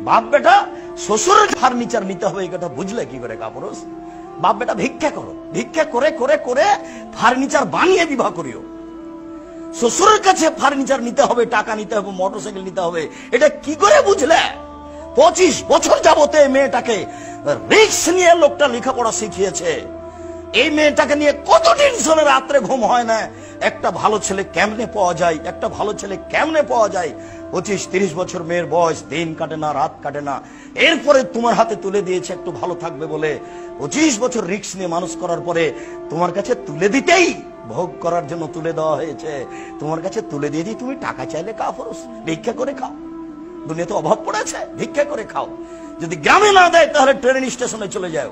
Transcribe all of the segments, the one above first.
বাপ বেটা শ্বশুরের ফার্নিচার নিতে হবে এই কথা বুঝলে কি করে কাপুরুষ? বাপ বেটা ভিক্ষা করো, ভিক্ষা করে করে করে ফার্নিচার বানিয়ে বিবাহ করিও। শ্বশুরের কাছে ফার্নিচার নিতে হবে, টাকা নিতে হবে, মোটরসাইকেল নিতে হবে, এটা কি করে বুঝলে? 25 বছর যাবতে মেয়েটাকে রিস্ক নিয়ে লোকটা লেখাপড়া শিখিয়েছে। এই মেয়েটাকে নিয়ে কত টেনশনে রাত্রে ঘুম হয় না। একটা ভালো ছেলে কেমনে পাওয়া যায়, একটা ভালো ছেলে কেমনে পাওয়া যায়। 25-30 বছর মেয়ের বয়স, দিন কাটে না, রাত কাটে না। এরপরে তোমার হাতে তুলে দিয়েছে একটু ভালো থাকবে বলে। 25 বছর রিস্ক নিয়ে মানুষ করার পরে তোমার কাছে তুলে দিতেই, ভোগ করার জন্য তুলে দেওয়া হয়েছে, তোমার কাছে তুলে দিয়ে দিই তুমি টাকা চাইলে কাপুরুষ ভিক্ষা করে খাও। দুনিয়াতে অভাব পড়েছে, ভিক্ষা করে খাও। যদি গ্রামে না দেয় তাহলে ট্রেন স্টেশনে চলে যাও।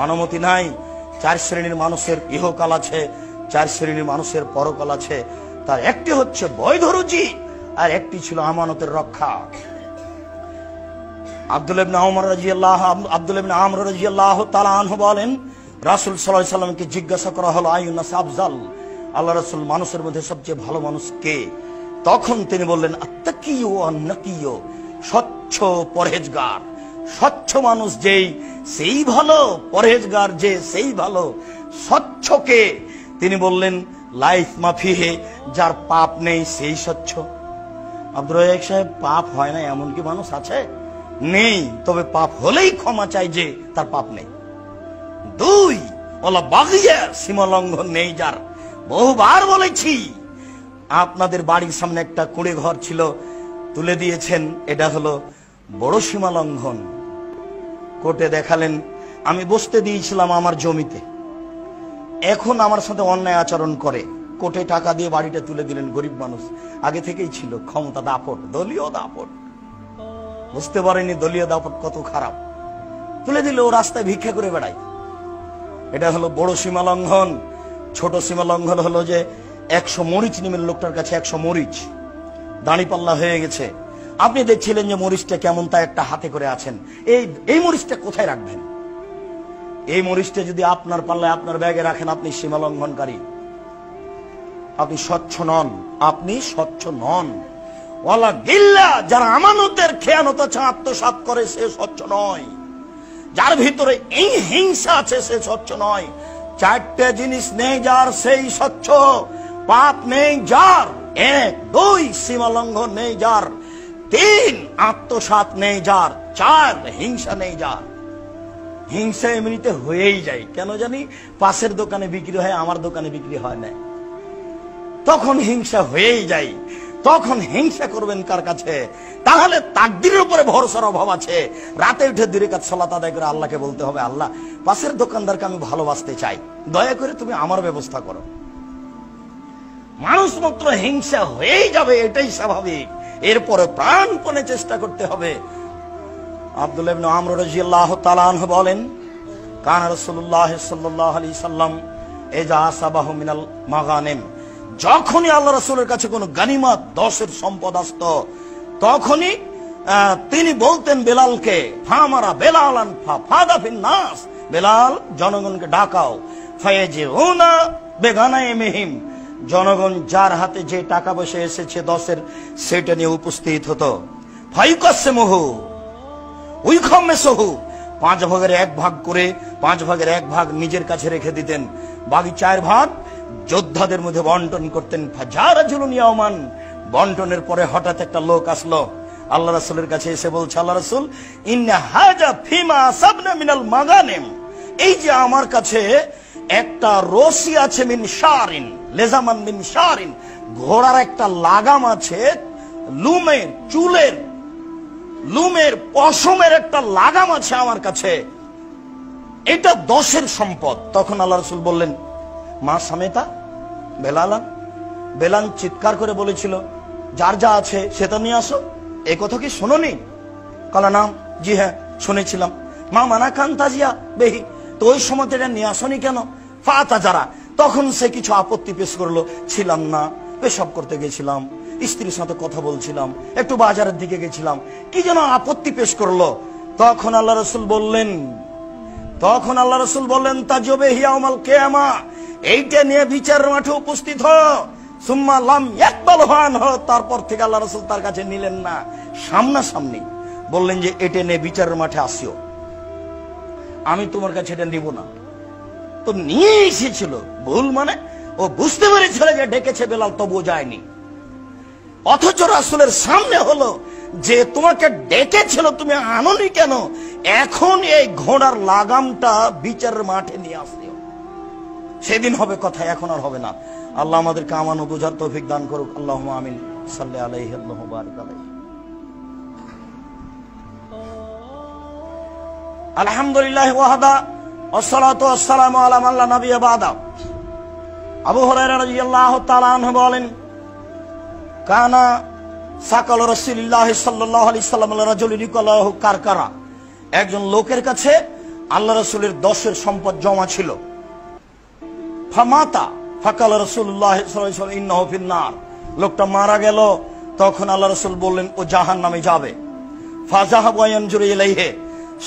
অনুমতি নাই। 4 শ্রেণীর মানুষের ইহকাল আছে, 4 শ্রেণীর মানুষের পরকাল আছে। তার একটি হচ্ছে বৈধ রুজি, আর একটি ছিল আমানতের রক্ষা। আব্দুল্লাহ ইবনে আমর রাদিয়াল্লাহু তাআলা আনহু বলেন, রাসূল সাল্লাল্লাহু আলাইহি সাল্লামকে জিজ্ঞাসা করা হলো, আইয়ুন নাস আফজাল, আল্লাহ রাসূল মানুষের মধ্যে সবচেয়ে ভালো মানুষ কে? তখন তিনি বললেন, আত্তাকিয়ু ওয়ান নাকিয়ু, স্বচ্ছ পরহেজগার। স্বচ্ছ মানুষ যেই সেই ভালো, পরহেজগার যে সেই ভালো। স্বচ্ছকে তিনি বললেন লাইফ মাফিহে, যার পাপ নেই সেই স্বচ্ছ। আব্দুর রাজ্জাক সাহেব, পাপ হয় না এমন কি মানুষ আছে? নেই, তবে পাপ হলেই ক্ষমা চাই যে তার পাপ নেই। 2, ওলা বাগিয়া, সীমা লঙ্ঘন নেই যার। বহুবার বলেছি, আপনাদের বাড়ির সামনে একটা কুঁড়ে ঘর ছিল, তুলে দিয়েছেন, এটা হলো বড় সীমা লঙ্ঘন। কোর্টে দেখালেন, আমি বসতে দিয়েছিলাম আমার জমিতে, এখন আমার সাথে অন্যায় আচরণ করে, কোর্টে টাকা দিয়ে বাড়িটা তুলে দিলেন। গরিব মানুষ, আগে থেকেই ছিল ক্ষমতা দাপট, দলীয় দাপট, বুঝতে পারেনি দলীয় দাপট কত খারাপ। তুলে দিলে ও রাস্তায় ভিক্ষা করে বেড়ায়। এটা হলো বড় সীমা লঙ্ঘন। ছোট সীমা লঙ্ঘন হলো যে 100 মরিচ নিমের লোকটার কাছে 100 মরিচ, দাঁড়িপাল্লা হয়ে গেছে। আপনি দেখছিলেন যে মরিচটা কেমন, তা একটা হাতে করে আছেন, এই মরিচটা কোথায় রাখবেন? এই মরিচটা যদি আপনার পাল্লায় আপনার ব্যাগে রাখেন, আপনি সীমা লঙ্ঘনকারী, আপনি স্বচ্ছ নন, আপনি স্বচ্ছ নন। ওয়ালা গিল্লা, যারা আমানতের খেয়ানত আত্মসাৎ করে সে স্বচ্ছ নয়। যার ভিতরে এই হিংসা আছে সে স্বচ্ছ নয়। 4টে জিনিস নেই যার সেই স্বচ্ছ। পাপ নেই যার, 1, 2 সীমা লঙ্ঘন নেই যার, 3 আত্মসাৎ নেই যার, 4 হিংসা নেই যার। হিংসা এমনিতে হয়েই যায়, কেন জানি পাশের দোকানে বিক্রি হয়, আমার দোকানে বিক্রি হয় না, তখন হিংসা হয়েই যায়। তখন হিংসা করবেন কার কাছে? তাহলে তাকদীরের উপরে ভরসার অভাব আছে। রাতে উঠে 2 রাকাত সালাত আদায় করে আল্লাহকে বলতে হবে, আল্লাহ পাশের দোকানদারকে আমি ভালোবাসতে চাই, দয়া করে তুমি আমার ব্যবস্থা করো। মানুষ মাত্র হিংসা হয়েই যাবে, এটাই স্বাভাবিক। এরপরে প্রাণপণে চেষ্টা করতে হবে। আব্দুল্লাহ ইবনে আমর রাদিয়াল্লাহু তাআলা আনহু বলেন, কানা রাসূলুল্লাহ সাল্লাল্লাহু আলাইহি সাল্লাম ইজা আসাবাহু মিনাল মাগানিম, যখনই আল্লাহ রাসূলের কাছে কোনো গনিমত, 10-এর সম্পদ আসতো, তখনই তিনি বলতেন বেলালকে, ফামারা বেলালান ফাদা ফিন নাস, বেলাল জনগণকে ডাকাও, ফায়াজিউনা বেগানাইমিহিম, জনগণ যার হাতে যে টাকা পয়সা এসেছে 10-এর, সেটা নিয়ে উপস্থিত হতো। ফায়ুকাসমহু উইখামেসহু, 5 ভাগের 1 ভাগ করে 5 ভাগের 1 ভাগ নিজের কাছে রেখে দিতেন, বাকি 4 ভাগ যোদ্ধাদের মধ্যে বন্টন করতেন। ফাজারাজুলুন ইয়াওমান, বন্টনের পরে হঠাৎ একটা লোক আসলো আল্লাহ রাসূলের কাছে, এসে বলছে, আল্লাহ রাসূল, ইন্না হাজা ফিমা সাবনা মিনাল মাগানিম, এই যে আমার কাছে একটা রশি আছে, মিন শারিন লেজামান মিন শারিন, ঘোড়ার একটা লাগাম আছে, লুমের চুলের লুমের পশমের একটা লাগাম আছে আমার কাছে, এটা 10-এর সম্পদ। তখন আল্লাহ রাসূল বললেন, মা সামেতা বেলালান, বেলাল চিৎকার করে বলেছিল, যার যা আছে সেটা নিয়ে আসো। এই কথা কি শোনোনি? কালা নাম, জি হ্যাঁ শুনেছিলাম। মা মানা খান তাজিয়া বেহি, তো ওই সময় এটা নিয়ে আসনি কেন? ফাতা যারা, তখন সে কিছু আপত্তি পেশ করলো, ছিলাম না, পেশাব করতে গেছিলাম, স্ত্রীর সাথে কথা বলছিলাম, একটু বাজারের দিকে গেছিলাম, কি যেন আপত্তি পেশ করলো। তখন আল্লাহ রাসূল বললেন, তাজবে হিয়াউমাল কিয়ামা, এইটা নিয়ে বিচারের মাঠে উপস্থিত হ। সুম্মা লাম ইয়াকবাল হান, তারপর থেকে আল্লাহ রাসূল তার কাছে নিলেন না, সামনাসামনি বললেন যে এটা নে বিচারের মাঠে আসিও, আমি তোমার কাছে এটা নিব না। তো নিয়ে এসেছিল, ভুল মানে ও বুঝতে পেরেছিল যে ডেকেছে বেলাল, তবুও যায়নি। অথচ রাসূলের সামনে হলো যে তোমাকে ডেকেছিল, তুমি আনোনি কেন? এখন এই ঘোড়ার লাগামটা বিচারের মাঠে নিয়ে আসিও, সেদিন হবে কথা, এখন আর হবে না। আল্লাহ আমাদেরকে আমানো বোঝার তৌফিক দান করুক। আল্লাহুম্মা আমিন। সাল্লি আলাইহি আল্লাহু বারিক আলাইহি। আলহামদুলিল্লাহ ওয়াহদা ওয়াসসালাতু ওয়াসসালামু আলা মান লা নাবিয়্যা বাদা। আবু হুরায়রা রাদিয়াল্লাহু তাআলা আনহু বলেন, কানা সাকাল রাসূলুল্লাহ সাল্লাল্লাহু আলাইহি সাল্লাম রাজুলুন ইয়াকুলু কারকারা, একজন লোকের কাছে আল্লাহ রাসূলের 10 সম্পদ জমা ছিল। ফামাতা ফাকাল রাসূলুল্লাহ সাল্লাল্লাহু আলাইহি ওয়াসাল্লাম ইন্নাহু ফিন-নার, লোকটা মারা গেল। তখন আল্লাহ রাসূল বললেন ও জাহান্নামে যাবে। ফাযাহাবু ইয়ানজুরু ইলাইহি,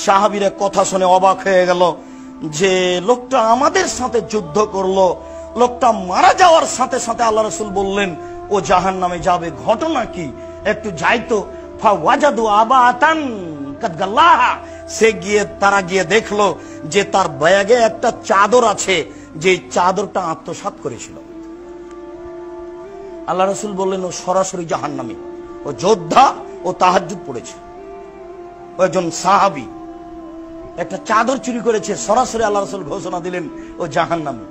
সাহাবীরা কথা শুনে অবাক হয়ে গেল যে লোকটা আমাদের সাথে যুদ্ধ করলো, লোকটা মারা যাওয়ার সাথে সাথে আল্লাহ রাসূল বললেন ও জাহান্নামে যাবে, ঘটনা কি? একটু যাইতো। ফাওয়াজাদু আবাতান কাদ গাল্লাহা, তারা গিয়ে দেখলো যে তার ব্যাগে একটা চাদর আছে, যে চাদরটা আত্মসাৎ করেছিল। আল্লাহ রাসূল বললেন ও সরাসরি জাহান্নামী, ও যোদ্ধা, ও তাহাজ্জুদ পড়েছে। একজন সাহাবী একটা চাদর চুরি করেছে, সরাসরি আল্লাহ রাসূল ঘোষণা দিলেন ও জাহান্নামী।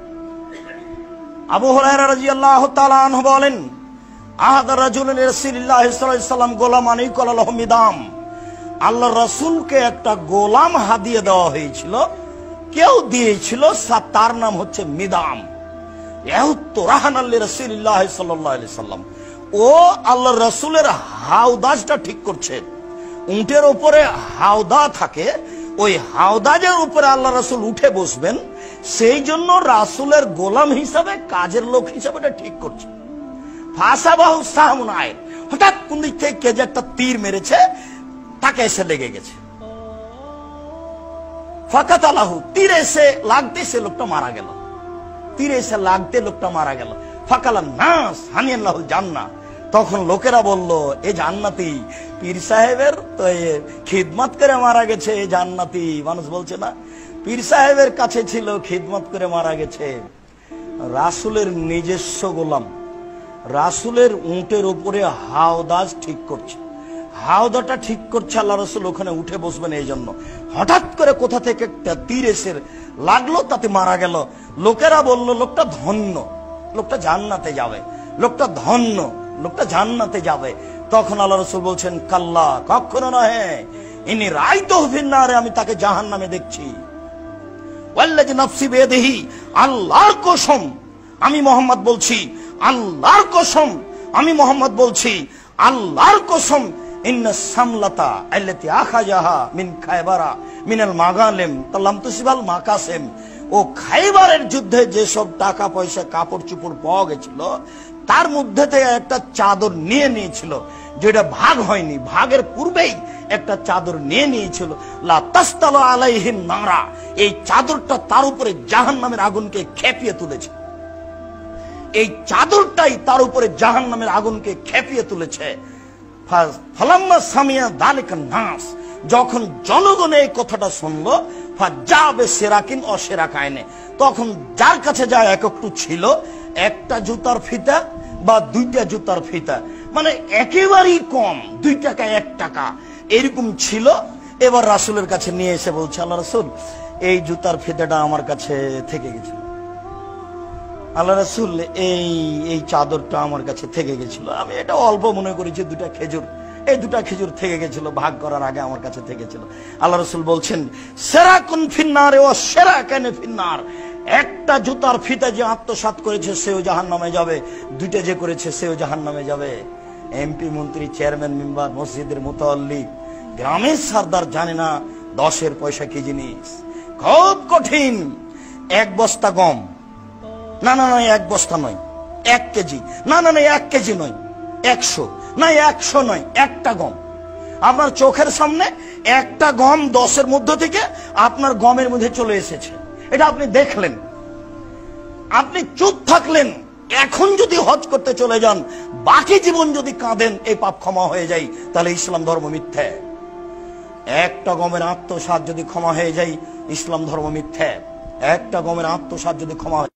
আবু হুরায়রা রাদিয়াল্লাহু তাআলা আনহু বলেন, আহাদা রাজুলুন রাসূলুল্লাহ সাল্লাল্লাহু আলাইহি ওয়াসাল্লাম গোলামান ইয়াকুলু মিদাম, আল্লাহ রাসূলকে একটা গোলাম হাদিয়া দেওয়া হয়েছিল, কেউ দিয়েছিল, তার নাম হচ্ছে মিদাম। ইয়াহুতু রাহানাল রাসূলুল্লাহ সাল্লাল্লাহু আলাইহি ওয়াসাল্লাম, ও আল্লাহ রাসূলের হাওদাজটা ঠিক করছে। উটের উপরে হাওদা থাকে, ওই হাওদাজের উপরে আল্লাহ রাসূল উঠে বসবেন, সেই জন্য রাসূলের গোলাম হিসাবে, কাজের লোক হিসাবে এটা ঠিক করছে। ফাসাবাহু সাহমুন আইন, হঠাৎ কোন দিক থেকে কে যে একটা তীর মেরেছে, তাকে এসে লেগে গেছে। ফাকাতালাহু, তীর এসে লাগতে সে লোকটা মারা গেল, তীর এসে লাগতে লোকটা মারা গেল। ফাকালান নাস হানিয়াল্লাহুল জান্নাহ, তখন লোকেরা বলল এ জান্নাতি, পীর সাহেবের তো খিদমত করে মারা গেছে, এ জান্নাতি। মানুষ বলছে না পীর সাহেবের কাছে ছিল, খিদমত করে মারা গেছে। রাসূলের নিজস্ব গোলাম, রাসূলের উটের উপরে হাওদাজ ঠিক করছে, হাওদাটা ঠিক করছে, আল্লাহ রাসূল ওখানে উঠে বসবেন এই জন্য। হঠাৎ করে কোথা থেকে একটা তীর এসে লাগলো, তাতে মারা গেল। লোকেরা বলল লোকটা ধন্য, লোকটা জান্নাতে যাবে, লোকটা ধন্য, লোকটা জান্নাতে যাবে। তখন আল্লাহ রাসূল বলছেন কাল্লা, কখনো নয়, ইনি রাইতুহু ফিন-নারে, আমি তাকে জাহান্নামে দেখছি। ওয়াল্লাযী নাফসি বিয়াদিহি, আল্লাহর কসম, আমি মুহাম্মদ বলছি, আল্লাহর কসম, আমি মুহাম্মদ বলছি, আল্লাহর কসম, ইন্না সামলাতা আল্লাতী আখাযাহা মিন খায়বারা মিনাল মাগালিম তাল্লাম তুসিবাল মাকাসিম, ও খায়বারের যুদ্ধে যেসব টাকা পয়সা কাপড় চোপড় পাওয়া গেছিল, তার মধ্যে থেকে একটা চাদর নিয়ে নিয়েছিল, যেটা ভাগ হয়নি, ভাগের পূর্বেই একটা চাদর নিয়ে নিয়েছিল। লা তাসতালু আলাইহিন নারা, এই চাদরটা তার উপরে জাহান্নামের আগুনকে খেপিয়ে তুলেছে, এই চাদরটাই তার উপরে জাহান্নামের আগুনকে খেপিয়ে তুলেছে। ফালাম্মা সামিয়া যালিকা নাস, যখন জনগণ এই কথাটা শুনলো, ফাজাবে সেরাকিন ও সেরাকাইনে, তখন যার কাছে যা একটু ছিল, একটা জুতার ফিতা বা দুইটা জুতার ফিতা, মানে একেবারেই কম, 2 টাকা 1 টাকা এরকম ছিল। এবার রাসূলের কাছে নিয়ে এসে বলছে আল্লাহ রাসূল, এই জুতার ফিতাটা আমার কাছে থেকে গেছিল, আল্লাহ রাসূল এই চাদরটা আমার কাছে থেকে গেছিল, আমি এটা অল্প মনে করেছি, 2টা খেজুর, এই 2টা খেজুর থেকে গেছিল, ভাগ করার আগে আমার কাছে থেকে গেছিল। আল্লাহ রাসূল বলছেন সেরাকুন ফিন্নারে ও সেরাকানে ফিন্নার, একটা জুতার ফিতা যে আত্মসাৎ করেছে সেও জাহান্নামে যাবে, 2টা যে করেছে সেও জাহান্নামে যাবে। এমপি, মন্ত্রী, চেয়ারম্যান, মেম্বার, মসজিদের মুতাল্লি, গ্রামের সরদার জানে না 10-এর পয়সা কি জিনিস, খুব কঠিন। 1 বস্তা গম, না না না 1 বস্তা নয়, 1 কেজি, না না না 1 কেজি নয়, 100, না 100 নয়, একটা গম আপনার চোখের সামনে, একটা গম 10-এর মধ্য থেকে আপনার গমের মধ্যে চলে এসেছে, এটা আপনি দেখলেন, আপনি চুপ থাকলেন। এখন যদি হজ করতে চলে যান, বাকি জীবন যদি কাঁদেন, এই পাপ ক্ষমা হয়ে যায়, তাহলে ইসলাম ধর্ম মিথ্যা। একটা গমের আত্মসাৎ যদি ক্ষমা হয়ে যায়, ইসলাম ধর্ম মিথ্যা। একটা গমের আত্মসাৎ যদি ক্ষমা